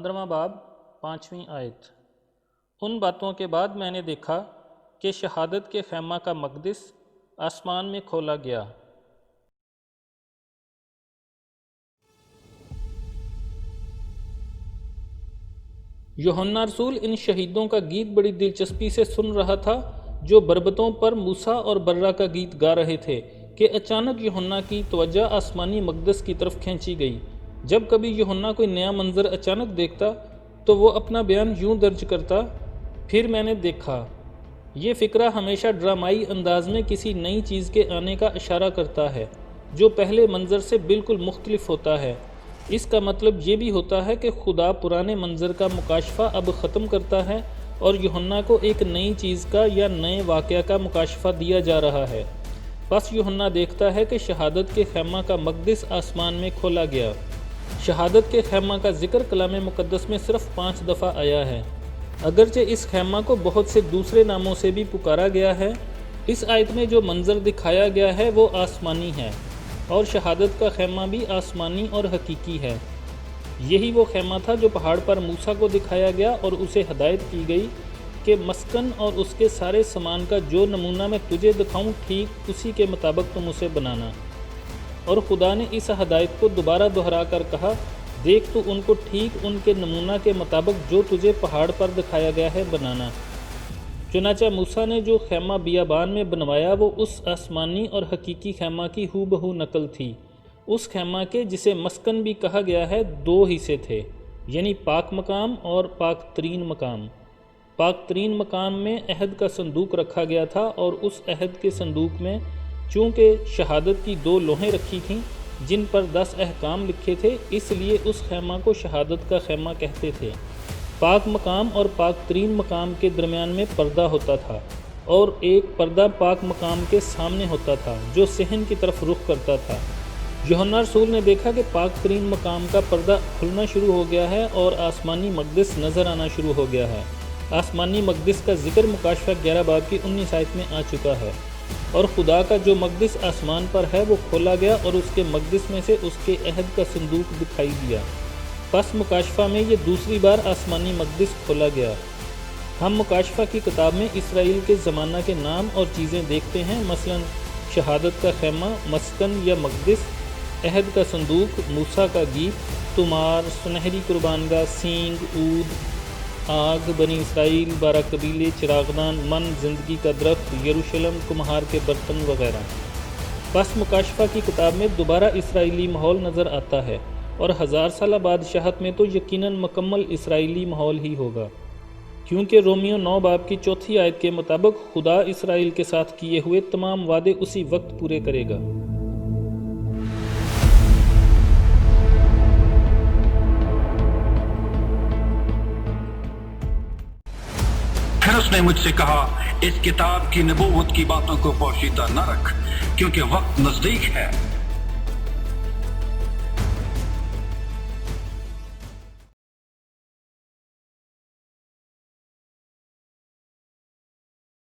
15واں باب 5ویں آیت۔ ان باتوں کے بعد میں نے دیکھا کہ شہادت کے خیمہ کا مقدس آسمان میں کھولا گیا۔ یوحنا رسول ان شہیدوں کا گیت بڑی دلچسپی سے سن رہا تھا جو بربطوں پر موسیٰ اور برہ کا گیت گا رہے تھے کہ اچانک یوحنا کی توجہ آسمانی مقدس کی طرف کھینچی گئی۔ جب کبھی یوحنا کوئی نیا منظر اچانک دیکھتا تو وہ اپنا بیان یوں درج کرتا، پھر میں نے دیکھا۔ یہ فقرہ ہمیشہ ڈرامائی انداز میں کسی نئی چیز کے آنے کا اشارہ کرتا ہے جو پہلے منظر سے بالکل مختلف ہوتا ہے۔ اس کا مطلب یہ بھی ہوتا ہے کہ خدا پرانے منظر کا مکاشفہ اب ختم کرتا ہے اور یوحنا کو ایک نئی چیز کا یا نئے واقعہ کا مکاشفہ دیا جا رہا ہے۔ پس یوحنا دیکھتا ہے کہ شہادت کے خیمہ کا مقدس آسمان میں کھولا گیا۔ شہادت کے خیمہ کا ذکر کلام مقدس میں صرف 5 دفعہ آیا ہے، اگرچہ اس خیمہ کو بہت سے دوسرے ناموں سے بھی پکارا گیا ہے۔ اس آیت میں جو منظر دکھایا گیا ہے وہ آسمانی ہے، اور شہادت کا خیمہ بھی آسمانی اور حقیقی ہے۔ یہی وہ خیمہ تھا جو پہاڑ پر موسیٰ کو دکھایا گیا اور اسے ہدایت کی گئی کہ مسکن اور اس کے سارے سامان کا جو نمونہ میں تجھے دکھاؤں ٹھیک اسی کے مطابق تم اسے بنانا۔ اور خدا نے اس ہدایت کو دوبارہ دہرا کر کہا، دیکھ تو ان کو ٹھیک ان کے نمونہ کے مطابق جو تجھے پہاڑ پر دکھایا گیا ہے بنانا۔ چنانچہ موسیٰ نے جو خیمہ بیابان میں بنوایا وہ اس آسمانی اور حقیقی خیمہ کی ہو بہو نقل تھی۔ اس خیمہ کے جسے مسکن بھی کہا گیا ہے 2 حصے تھے، یعنی پاک مقام اور پاک ترین مقام۔ پاک ترین مقام میں عہد کا صندوق رکھا گیا تھا، اور اس عہد کے صندوق میں چونکہ شہادت کی 2 لوحیں رکھی تھیں جن پر 10 احکام لکھے تھے، اس لیے اس خیمہ کو شہادت کا خیمہ کہتے تھے۔ پاک مقام اور پاک ترین مقام کے درمیان میں پردہ ہوتا تھا، اور ایک پردہ پاک مقام کے سامنے ہوتا تھا جو صحن کی طرف رخ کرتا تھا۔ یوحنا رسول نے دیکھا کہ پاک ترین مقام کا پردہ کھلنا شروع ہو گیا ہے اور آسمانی مقدس نظر آنا شروع ہو گیا ہے۔ آسمانی مقدس کا ذکر مکاشفہ 11 باب کی 19 آیت میں آ چکا ہے، اور خدا کا جو مقدس آسمان پر ہے وہ کھولا گیا اور اس کے مقدس میں سے اس کے عہد کا صندوق دکھائی دیا۔ پس مکاشفہ میں یہ دوسری بار آسمانی مقدس کھولا گیا۔ ہم مکاشفہ کی کتاب میں اسرائیل کے زمانہ کے نام اور چیزیں دیکھتے ہیں، مثلا شہادت کا خیمہ، مسکن یا مقدس، عہد کا صندوق، موسیٰ کا گیت، طمار، سنہری قربانگاہ، سینگ، عود، آگ، بنی اسرائیل، 12 قبیلے، چراغدان، من، زندگی کا درخت، یروشلم، کمہار کے برتن وغیرہ۔ پس مکاشفہ کی کتاب میں دوبارہ اسرائیلی ماحول نظر آتا ہے، اور 1000 سالہ بادشاہت میں تو یقیناً مکمل اسرائیلی ماحول ہی ہوگا، کیونکہ رومیو 9 باب کی 4 آیت کے مطابق خدا اسرائیل کے ساتھ کیے ہوئے تمام وعدے اسی وقت پورے کرے گا۔ پھر اس نے مجھ سے کہا، اس کتاب کی نبوت کی باتوں کو پوشیدہ نہ رکھ، کیونکہ وقت نزدیک ہے۔